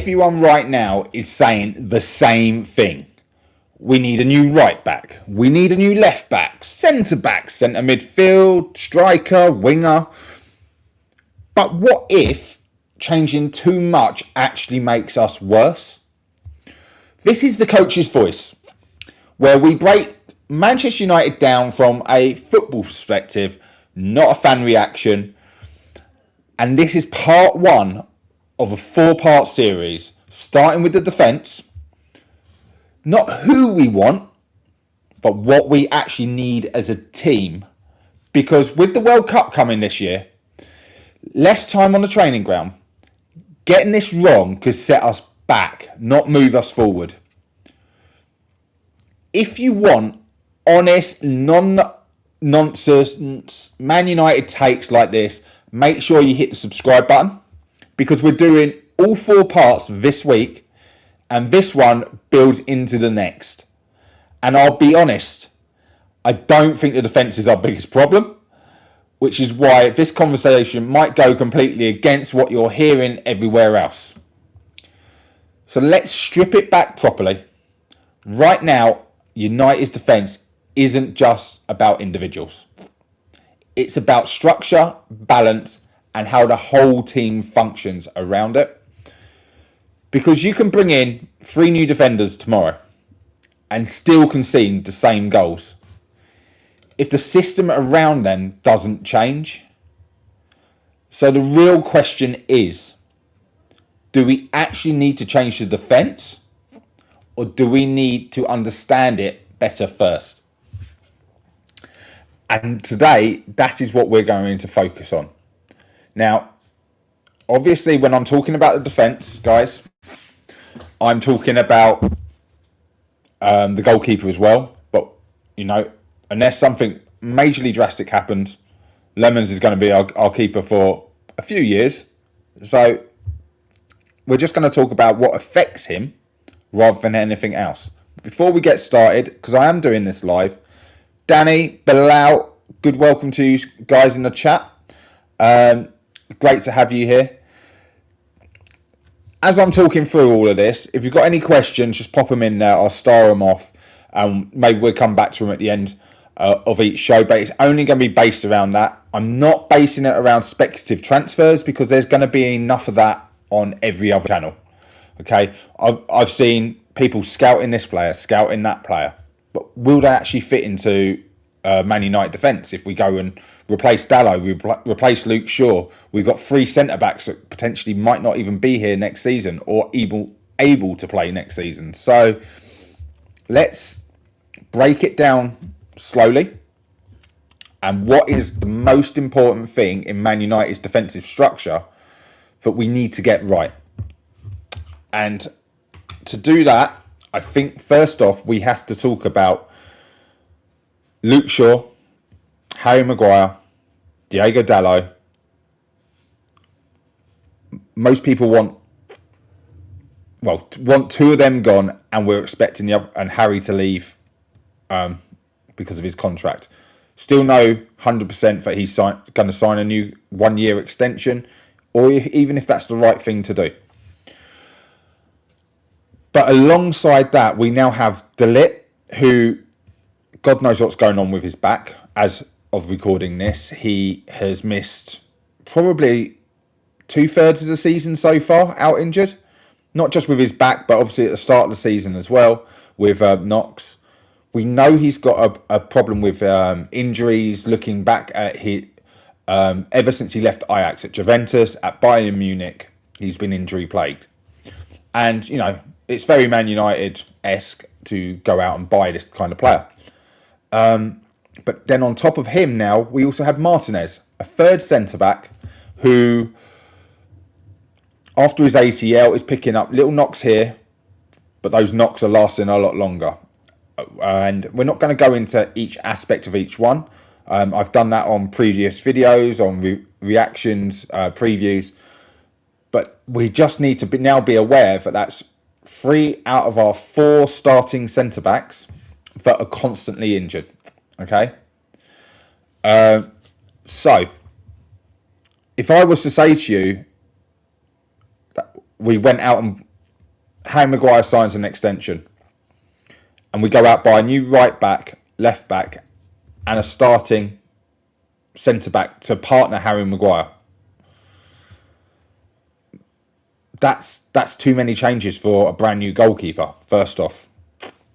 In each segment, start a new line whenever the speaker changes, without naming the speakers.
everyone right now is saying the same thing. We need a new right back. We need a new left back, centre midfield, striker, winger. But what if changing too much actually makes us worse? This is the coach's voice, where we break Manchester United down from a football perspective, not a fan reaction. And this is part one of a 4-part series, starting with the defence. Not who we want, but what we actually need as a team. Because with the World Cup coming this year, less time on the training ground, getting this wrong could set us back, not move us forward. If you want honest, non-nonsense Man United takes like this, make sure you hit the subscribe button, because we're doing all 4 parts this week, and this one builds into the next. And I'll be honest, I don't think the defence is our biggest problem, which is why this conversation might go completely against what you're hearing everywhere else. So let's strip it back properly. Right now, United's defence isn't just about individuals. It's about structure, balance, and how the whole team functions around it. Because you can bring in 3 new defenders tomorrow and still concede the same goals if the system around them doesn't change. So the real question is, do we actually need to change the defence, or do we need to understand it better first? And today, that is what we're going to focus on. Now, obviously, when I'm talking about the defence, guys, I'm talking about the goalkeeper as well. But, you know, unless something majorly drastic happens, Lemons is going to be our keeper for a few years. So we're just going to talk about what affects him rather than anything else. Before we get started, because I am doing this live, Danny, Dalot, good welcome to you guys in the chat. Great to have you here. As I'm talking through all of this, if you've got any questions, just pop them in there. I'll star them off. Maybe we'll come back to them at the end of each show, but it's only going to be based around that. I'm not basing it around speculative transfers, because there's going to be enough of that on every other channel. Okay, I've seen people scouting this player, scouting that player, but will they actually fit into Man United defence if we go and replace Dalot, replace Luke Shaw? We've got 3 centre-backs that potentially might not even be here next season or able to play next season. So let's break it down slowly. And what is the most important thing in Man United's defensive structure that we need to get right? And to do that, I think first off, we have to talk about Luke Shaw, Harry Maguire, Diego Dalot. Most people want 2 of them gone, and we're expecting the other, and Harry to leave because of his contract. Still no 100% that he's going to sign a new 1-year extension, or even if that's the right thing to do. But alongside that, we now have Dalot, who God knows what's going on with his back. As of recording this, he has missed probably 2/3 of the season so far, out injured. Not just with his back, but obviously at the start of the season as well with Knox. We know he's got a problem with injuries. Looking back at his, ever since he left Ajax, at Juventus, at Bayern Munich, he's been injury plagued. And, you know, it's very Man United-esque to go out and buy this kind of player. But then on top of him now, we also have Martinez, a 3rd centre-back who, after his ACL, is picking up little knocks here, but those knocks are lasting a lot longer. And we're not going to go into each aspect of each one. I've done that on previous videos, on reactions, previews. But we just need to now be aware that that's 3 out of our 4 starting centre-backs that are constantly injured. Okay? So, if I was to say to you that we went out and Harry Maguire signs an extension, and we go out by a new right back, left back, and a starting centre back to partner Harry Maguire. That's too many changes for a brand new goalkeeper. First off,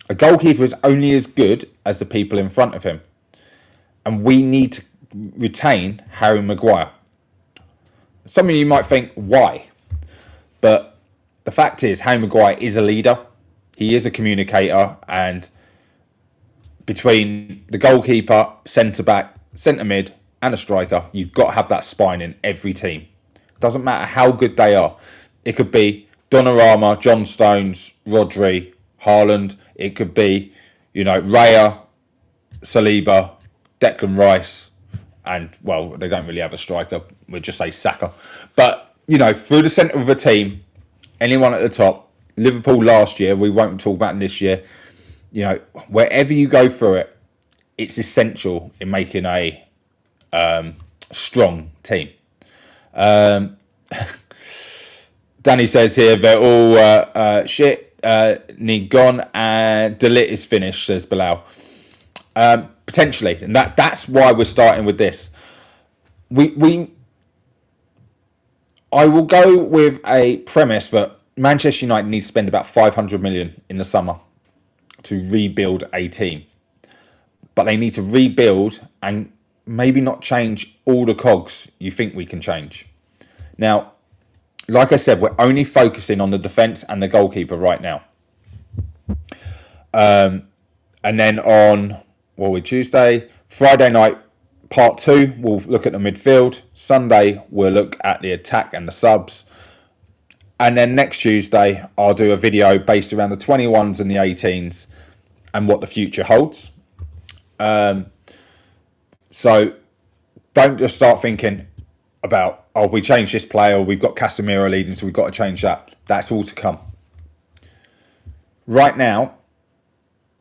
a goalkeeper is only as good as the people in front of him, and we need to retain Harry Maguire. Some of you might think, why? But the fact is, Harry Maguire is a leader. He is a communicator, and between the goalkeeper, centre back, centre mid, and a striker, you've got to have that spine in every team. Doesn't matter how good they are. It could be Donnarumma, John Stones, Rodri, Haaland. It could be, Raya, Saliba, Declan Rice, and, well, they don't really have a striker. We'll just say Saka. But, through the centre of a team, anyone at the top, Liverpool last year, we won't talk about them this year, wherever you go through it, it's essential in making a strong team. Danny says here, they're all shit, need gone, and Dalot is finished, says Bilal. Potentially, and that's why we're starting with this. I will go with a premise that Manchester United needs to spend about 500 million in the summer to rebuild a team. But they need to rebuild and maybe not change all the cogs you think we can change. Now, like I said, we're only focusing on the defence and the goalkeeper right now. And then on, Tuesday, Friday night, part 2, we'll look at the midfield. Sunday, we'll look at the attack and the subs. And then next Tuesday, I'll do a video based around the 21s and the 18s and what the future holds. So don't just start thinking about, we changed this player, or we've got Casemiro leading, so we've got to change that. That's all to come. Right now,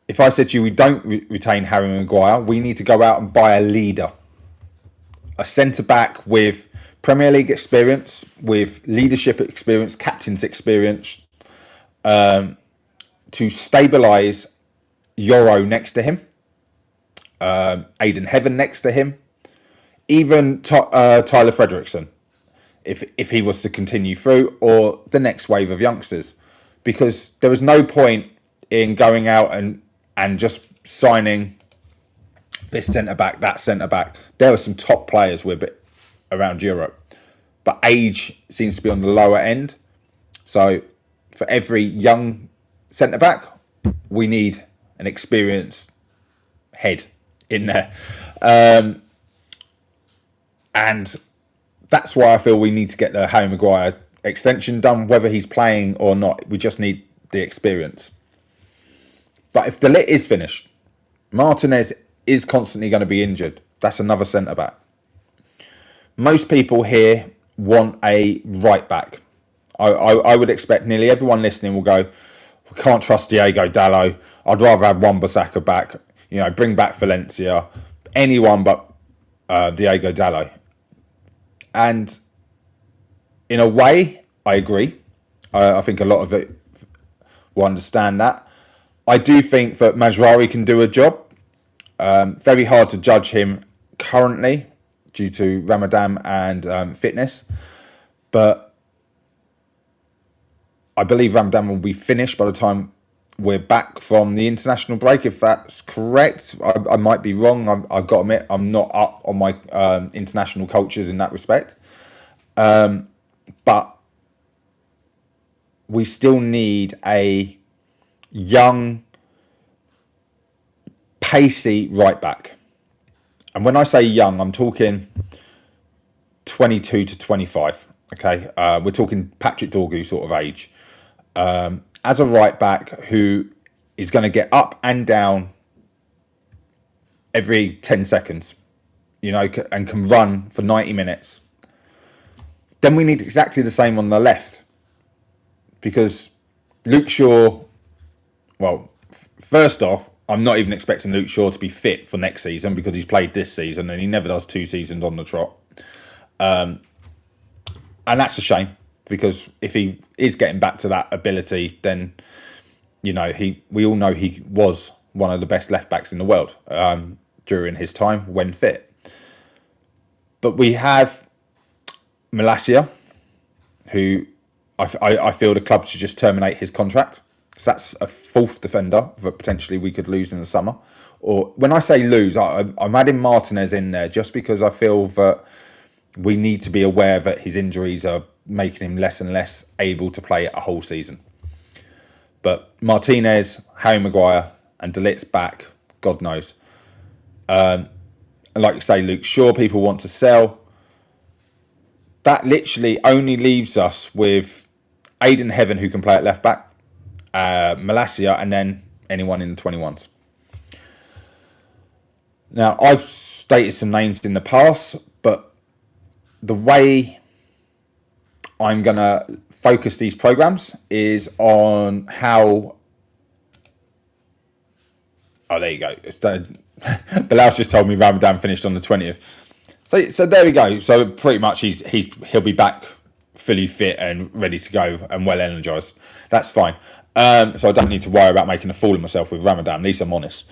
if I said to you we don't retain Harry Maguire, we need to go out and buy a leader. A centre-back with Premier League experience, with leadership experience, captain's experience, to stabilise Euro next to him, Aiden Heaven next to him, even Tyler Frederickson, if he was to continue through, or the next wave of youngsters. Because there was no point in going out and just signing this centre-back, that centre-back. There are some top players with it around Europe. But age seems to be on the lower end. So for every young centre-back, we need an experienced head in there. And that's why I feel we need to get the Harry Maguire extension done, whether he's playing or not. We just need the experience. But if Dalot is finished, Martinez is constantly going to be injured. That's another centre-back. Most people here want a right-back. I would expect nearly everyone listening will go, we can't trust Diego Dalot. I'd rather have Wan-Bissaka back. Bring back Valencia. Anyone but Diego Dalot. And in a way, I agree. I think a lot of it will understand that. I do think that Mazraoui can do a job. Very hard to judge him currently due to Ramadan and fitness. But I believe Ramadan will be finished by the time we're back from the international break, if that's correct. I might be wrong. I've got to admit, I'm not up on my international cultures in that respect. But we still need a young, pacey right back. And when I say young, I'm talking 22 to 25. Okay, we're talking Patrick Dorgu sort of age. As a right back who is going to get up and down every 10 seconds, and can run for 90 minutes. Then we need exactly the same on the left. Because Luke Shaw, first off, I'm not even expecting Luke Shaw to be fit for next season because he's played this season and he never does 2 seasons on the trot. And that's a shame. because if he is getting back to that ability, then we all know he was one of the best left backs in the world during his time when fit. But we have Malacia, who I feel the club should just terminate his contract. So that's a fourth defender that potentially we could lose in the summer. Or when I say lose, I'm adding Martinez in there just because I feel that we need to be aware that his injuries are making him less and less able to play a whole season. But Martinez, Harry Maguire and Dalot's back, God knows. And like you say, Luke, sure, people want to sell. That literally only leaves us with Aiden Heaven, who can play at left back, Malacia, and then anyone in the 21s. Now, I've stated some names in the past, but the way I'm going to focus these programs is on how... Oh, there you go. Bilal's just told me Ramadan finished on the 20th. So there we go. So pretty much he'll be back fully fit and ready to go and well energized. That's fine. So I don't need to worry about making a fool of myself with Ramadan. At least I'm honest.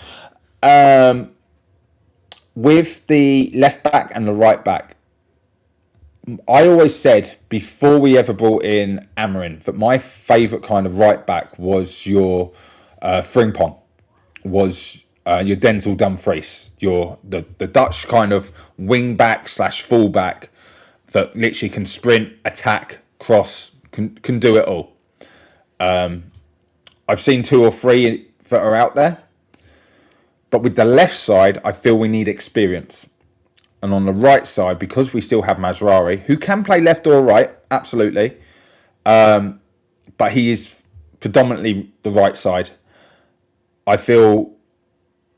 With the left back and the right back, I always said before we ever brought in Amarin that my favourite kind of right back was your Frimpong, was your Denzel Dumfries, the Dutch kind of wing back / full back that literally can sprint, attack, cross, can do it all. I've seen 2 or 3 that are out there. But with the left side, I feel we need experience. And on the right side, because we still have Mazraoui, who can play left or right, absolutely. But he is predominantly the right side. I feel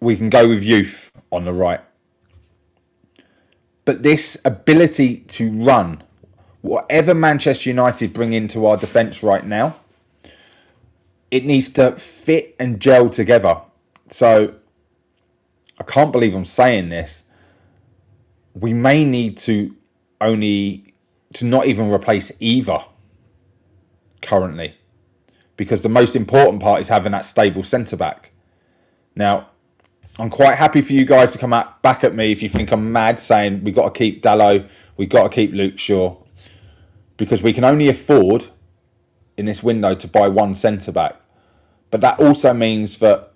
we can go with youth on the right. But this ability to run, whatever Manchester United bring into our defence right now, it needs to fit and gel together. So I can't believe I'm saying this. We may need to not even replace either currently, because the most important part is having that stable centre back. Now, I'm quite happy for you guys to come back at me if you think I'm mad saying we've got to keep Dalot, we've got to keep Luke Shaw, because we can only afford in this window to buy one centre back. But that also means that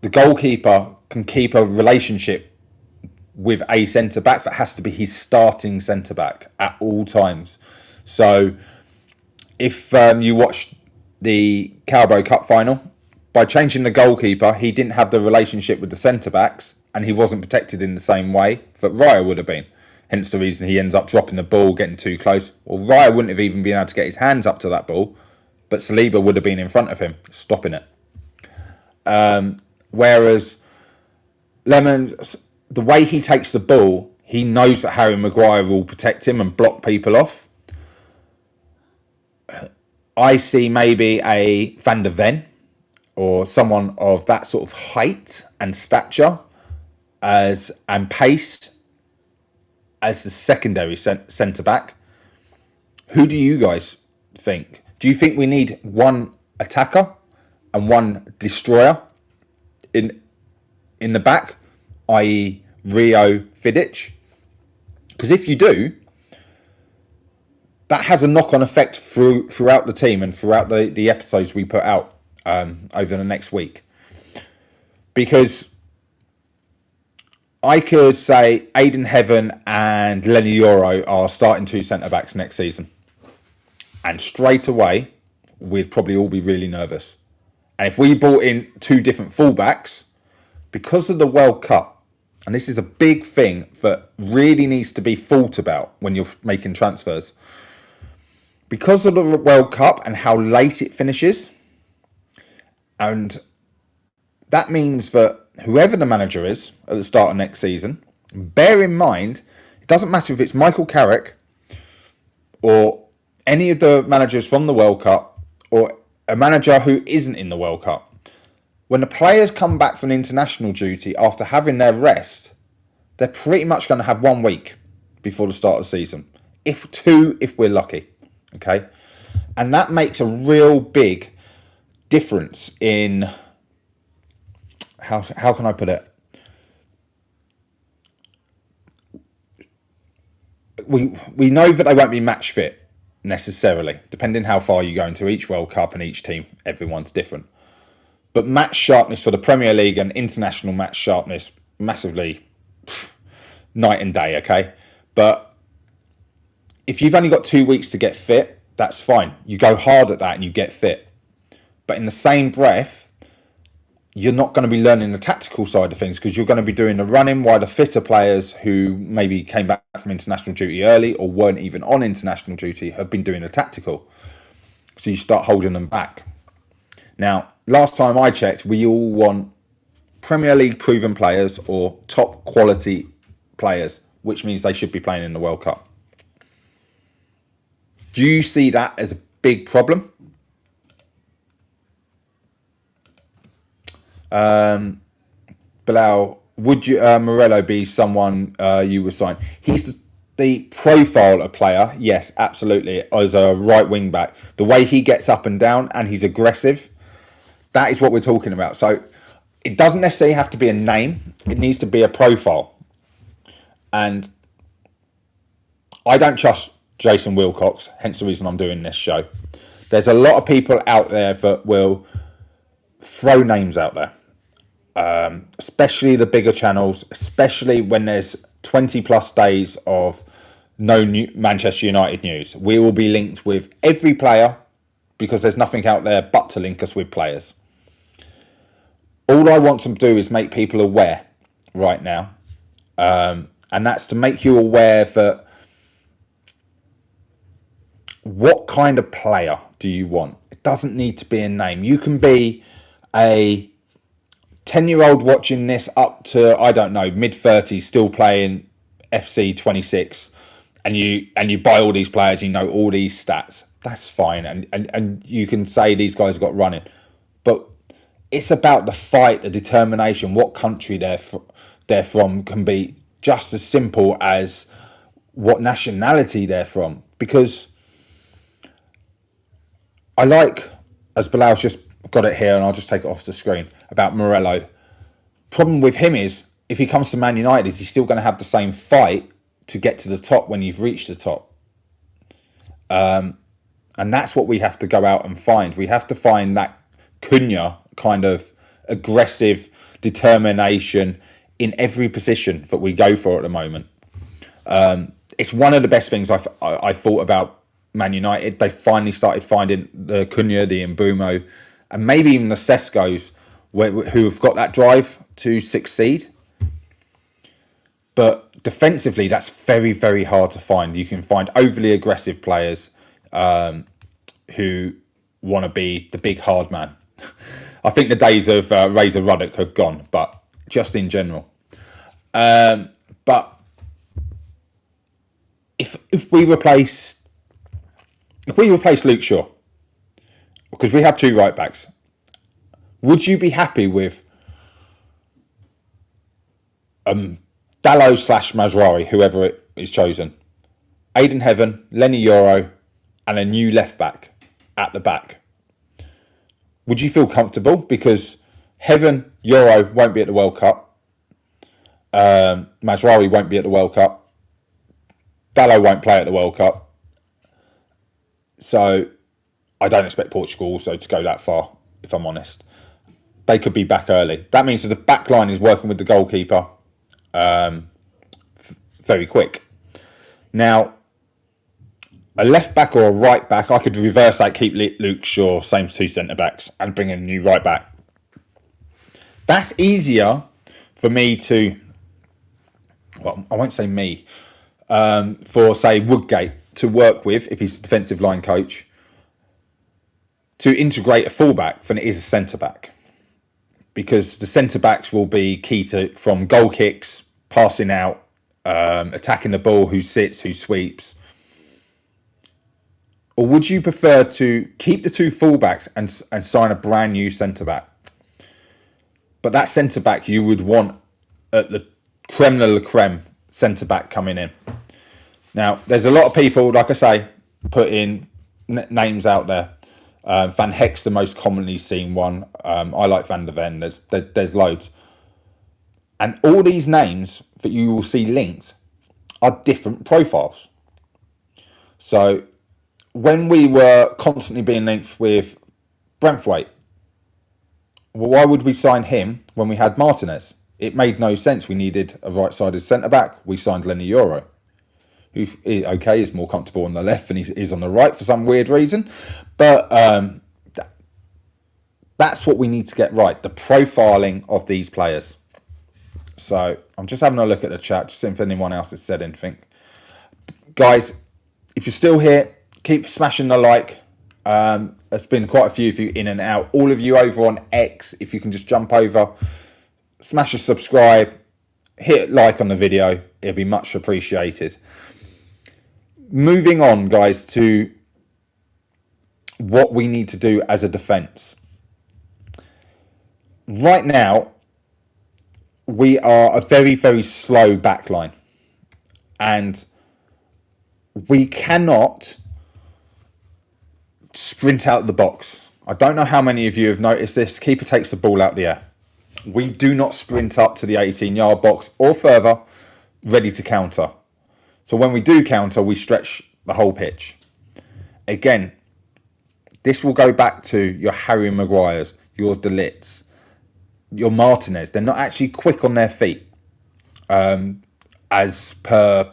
the goalkeeper can keep a relationship with a centre back that has to be his starting centre back at all times. So if you watched the Carabao Cup final, by changing the goalkeeper, he didn't have the relationship with the centre backs and he wasn't protected in the same way that Raya would have been. Hence the reason he ends up dropping the ball, getting too close. Well, Raya wouldn't have even been able to get his hands up to that ball, but Saliba would have been in front of him, stopping it. Whereas Lemon, the way he takes the ball, he knows that Harry Maguire will protect him and block people off. I see maybe a Van der Ven or someone of that sort of height and stature and pace as the secondary centre back. Who do you guys think? Do you think we need one attacker and one destroyer in the back, i.e. Rio Vidic? Because if you do, that has a knock-on effect throughout the team and throughout the episodes we put out over the next week. Because I could say Aiden Heaven and Lenny Yoro are starting 2 centre-backs next season. And straight away, we'd probably all be really nervous. And if we brought in 2 different fullbacks, because of the World Cup, and this is a big thing that really needs to be thought about when you're making transfers, because of the World Cup and how late it finishes, and that means that whoever the manager is at the start of next season, bear in mind, it doesn't matter if it's Michael Carrick or any of the managers from the World Cup or a manager who isn't in the World Cup. When the players come back from international duty after having their rest, they're pretty much going to have 1 week before the start of the season. if two, if we're lucky. Okay, and that makes a real big difference in how can I put it? We know that they won't be match fit necessarily, depending how far you go into each World Cup and each team. Everyone's different, but match sharpness for the Premier League and international match sharpness massively night and day. Okay, but if you've only got 2 weeks to get fit, that's fine. You go hard at that and you get fit. But in the same breath, you're not going to be learning the tactical side of things, because you're going to be doing the running while the fitter players who maybe came back from international duty early or weren't even on international duty have been doing the tactical. So you start holding them back. Now, last time I checked, we all want Premier League proven players or top quality players, which means they should be playing in the World Cup. Do you see that as a big problem? Bilal, would you Morello be someone you would sign? He's the profile of player, yes, absolutely, as a right wing back. The way he gets up and down and he's aggressive, that is what we're talking about. So it doesn't necessarily have to be a name. It needs to be a profile. And I don't trust Jason Wilcox, hence the reason I'm doing this show. There's a lot of people out there that will throw names out there, especially the bigger channels, especially when there's 20 plus days of no new Manchester United news. We will be linked with every player because there's nothing out there but to link us with players. All I want to do is make people aware right now, and that's to make you aware that what kind of player do you want? It doesn't need to be a name. You can be a 10-year-old watching this up to, I don't know, mid-30s, still playing FC 26, and you buy all these players, you know all these stats. That's fine, and you can say these guys have got running, but it's about the fight, the determination, what country they're from can be just as simple as what nationality they're from. Because I like, as Bilal's just got it here, and I'll just take it off the screen, about Morello. Problem with him is, if he comes to Man United, is he still going to have the same fight to get to the top when you've reached the top? And that's what we have to go out and find. We have to find that Cunha kind of aggressive determination in every position that we go for at the moment. It's one of the best things I thought about Man United. They finally started finding the Cunha, the Mbumo, and maybe even the Sescos, who have got that drive to succeed. But defensively, that's very, very hard to find. You can find overly aggressive players who want to be the big hard man. I think the days of Razor Ruddock have gone, but just in general. But if we replace Luke Shaw, because we have two right backs, would you be happy with Dalot / Mazraoui, whoever it is chosen, Aidan Heaven, Lenny Yoro, and a new left back at the back? Would you feel comfortable? Because Heaven, Yoro won't be at the World Cup. Mazraoui won't be at the World Cup. Dalot won't play at the World Cup. So I don't expect Portugal also to go that far, if I'm honest. They could be back early. That means that the back line is working with the goalkeeper very quick. Now, a left back or a right back, I could reverse that, keep Luke Shaw, same two centre backs, and bring in a new right back. That's easier for me to, well, I won't say me, for, say, Woodgate to work with, if he's a defensive line coach, to integrate a fullback than it is a centre back. Because the centre backs will be key to, from goal kicks, passing out, attacking the ball, who sits, who sweeps. Or would you prefer to keep the two fullbacks and sign a brand new centre back? But that centre back you would want at the creme de la creme centre back coming in. Now, there's a lot of people, like I say, putting names out there. Van Heck's the most commonly seen one. I like Van der Ven. There's loads. And all these names that you will see linked are different profiles. So when we were constantly being linked with Brentwaite, well, why would we sign him when we had Martinez? It made no sense. We needed a right-sided centre-back. We signed Lenny Euro, who, okay, is more comfortable on the left than he is on the right for some weird reason. But that's what we need to get right, the profiling of these players. So I'm just having a look at the chat, just seeing if anyone else has said anything. Guys, if you're still here, keep smashing the like. There's been quite a few of you in and out. All of you over on X, if you can just jump over, smash a subscribe, hit like on the video. It'll be much appreciated. Moving on, guys, to what we need to do as a defence. Right now, we are a very, very slow backline. And we cannot sprint out the box. I don't know how many of you have noticed this. Keeper takes the ball out the air. We do not sprint up to the 18-yard box or further, ready to counter. So when we do counter, we stretch the whole pitch. Again, this will go back to your Harry Maguires, your Dalots, your Martinez. They're not actually quick on their feet. As per,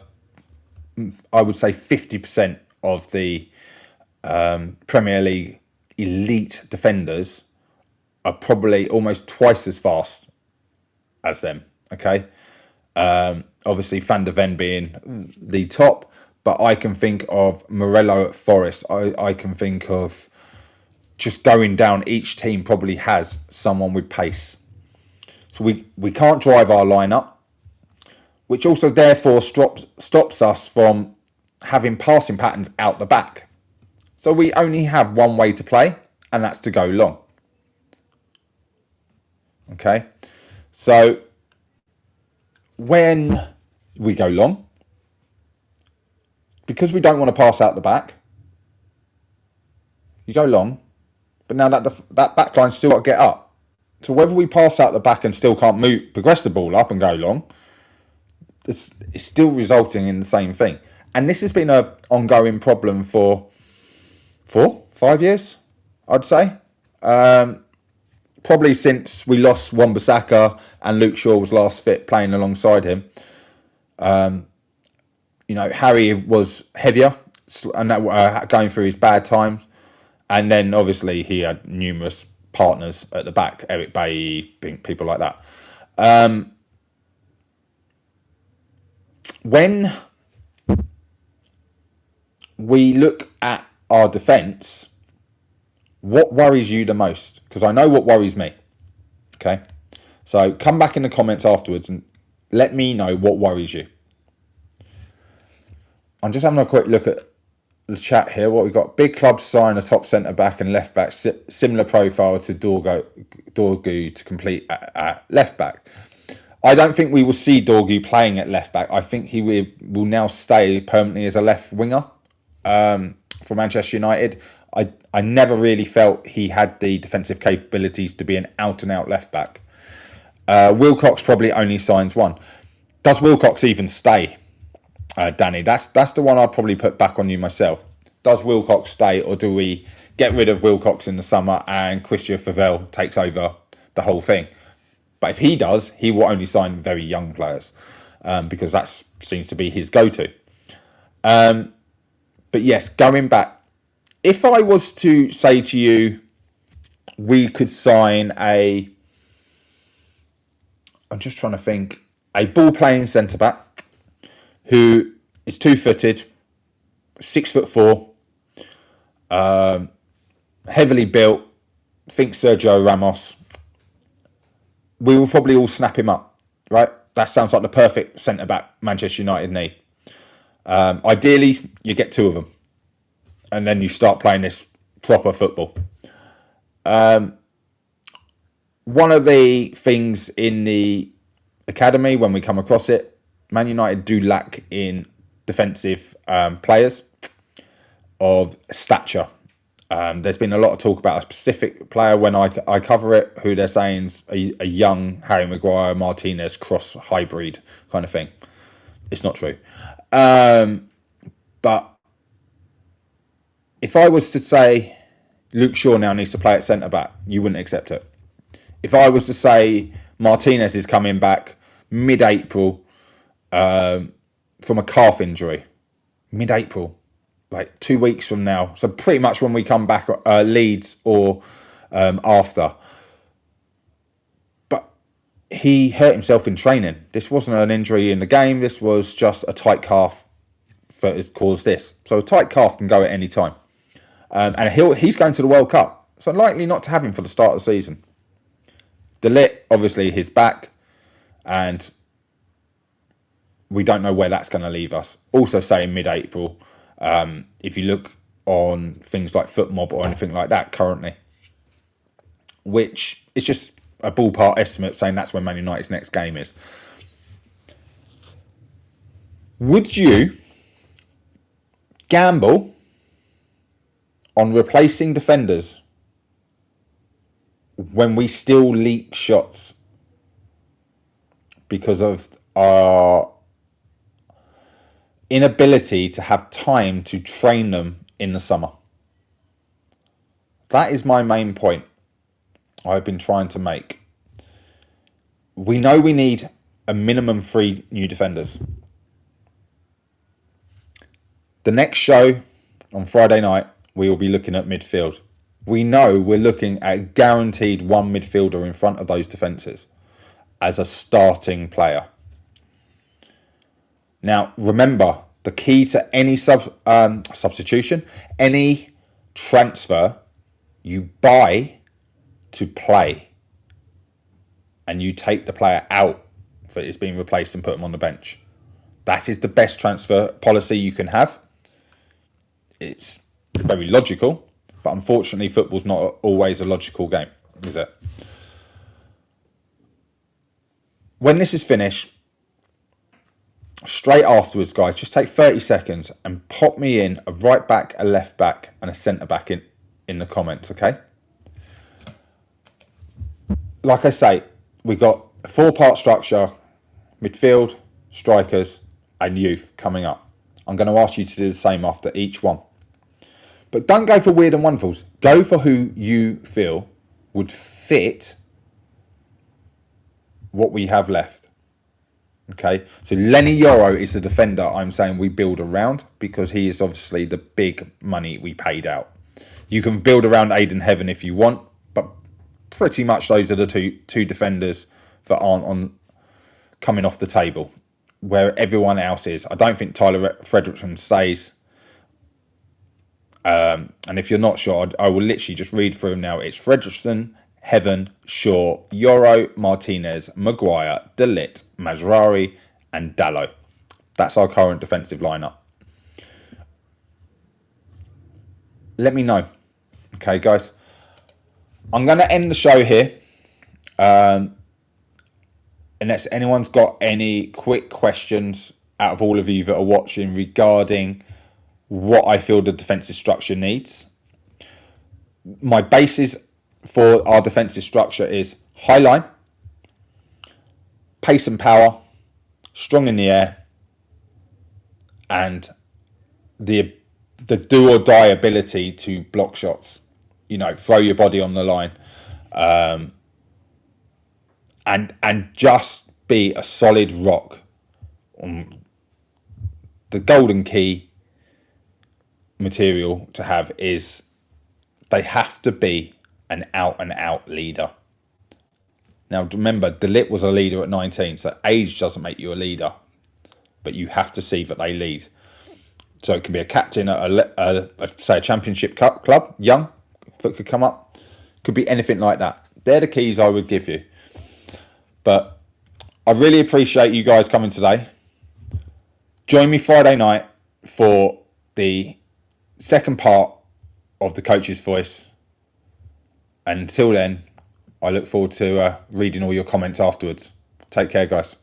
I would say, 50% of the Premier League elite defenders are probably almost twice as fast as them. Okay, obviously Van der Ven being the top, but I can think of Morello at Forest. I can think of just going down. Each team probably has someone with pace, so we can't drive our lineup, which also therefore stops us from having passing patterns out the back. So we only have one way to play, and that's to go long. Okay, so when we go long, because we don't want to pass out the back, you go long, but now that back line's still got to get up. So whether we pass out the back and still can't progress the ball up and go long, it's still resulting in the same thing. And this has been an ongoing problem for 4-5 years, I'd say. Probably since we lost Wan-Bissaka and Luke Shaw was last fit playing alongside him. Harry was heavier and going through his bad times. And then obviously he had numerous partners at the back, Eric Bailly, people like that. When we look at our defence, what worries you the most? Because I know what worries me. Okay, so come back in the comments afterwards and let me know what worries you. I'm just having a quick look at the chat here. What we've got: big clubs sign a top centre back and left back, similar profile to Dorgu to complete at left back. I don't think we will see Dorgu playing at left back. I think he will now stay permanently as a left winger for Manchester United. I never really felt he had the defensive capabilities to be an out-and-out left-back. Wilcox probably only signs one. Does Wilcox even stay, Danny? That's the one I'd probably put back on you myself. Does Wilcox stay, or do we get rid of Wilcox in the summer and Christian Favell takes over the whole thing? But if he does, he will only sign very young players because that seems to be his go-to. But yes, going back, if I was to say to you, we could sign I'm just trying to think, a ball-playing centre-back who is 2-footed, 6'4", heavily built, think Sergio Ramos, we will probably all snap him up, right? That sounds like the perfect centre-back Manchester United need. Ideally, you get two of them. And then you start playing this proper football. One of the things in the academy, when we come across it, Man United do lack in defensive players of stature. There's been a lot of talk about a specific player when I cover it, who they're saying is a young Harry Maguire, Martinez cross hybrid kind of thing. It's not true. But if I was to say Luke Shaw now needs to play at centre back, you wouldn't accept it. If I was to say Martinez is coming back mid-April from a calf injury, mid-April, like 2 weeks from now, so pretty much when we come back, Leeds or after. But he hurt himself in training. This wasn't an injury in the game. This was just a tight calf that has caused this. So a tight calf can go at any time. And he's going to the World Cup. So likely not to have him for the start of the season. Dalot, obviously, he's back. And we don't know where that's going to leave us. Also saying mid-April, if you look on things like FootMob or anything like that currently, which is just a ballpark estimate saying that's when Man United's next game is. Would you gamble on replacing defenders when we still leak shots because of our inability to have time to train them in the summer? That is my main point I've been trying to make. We know we need a minimum 3 new defenders. The next show on Friday night, we will be looking at midfield. We know we're looking at guaranteed one midfielder in front of those defences as a starting player. Now, remember, the key to any substitution, any transfer, you buy to play. And you take the player out that is being replaced and put them on the bench. That is the best transfer policy you can have. It's very logical, but unfortunately football's not always a logical game, is it? When this is finished, straight afterwards, guys, just take 30 seconds and pop me in a right back, a left back, and a centre back in the comments, okay? Like I say, we got a 4-part structure, midfield, strikers, and youth coming up. I'm going to ask you to do the same after each one. But don't go for weird and wonderfuls. Go for who you feel would fit what we have left. Okay, so Lenny Yoro is the defender I'm saying we build around because he is obviously the big money we paid out. You can build around Aiden Heaven if you want, but pretty much those are the two defenders that aren't coming off the table where everyone else is. I don't think Tyler Fredrickson stays. And if you're not sure, I will literally just read through them now. It's Fredrickson, Heaven, Shaw, Yoro, Martinez, Maguire, Dalot, Mazraoui, and Dalot. That's our current defensive lineup. Let me know. Okay, guys. I'm going to end the show here. Unless anyone's got any quick questions out of all of you that are watching regarding what I feel the defensive structure needs. My basis for our defensive structure is high line, pace and power, strong in the air, and the do or die ability to block shots. You know, throw your body on the line, and just be a solid rock. The golden key material to have is they have to be an out-and-out leader. Now, remember, Dalot was a leader at 19, so age doesn't make you a leader, but you have to see that they lead. So it can be a captain at, say, a championship club, young, that could come up. Could be anything like that. They're the keys I would give you. But I really appreciate you guys coming today. Join me Friday night for the second part of the Coach's Voice. Until then, I look forward to reading all your comments afterwards. Take care, guys.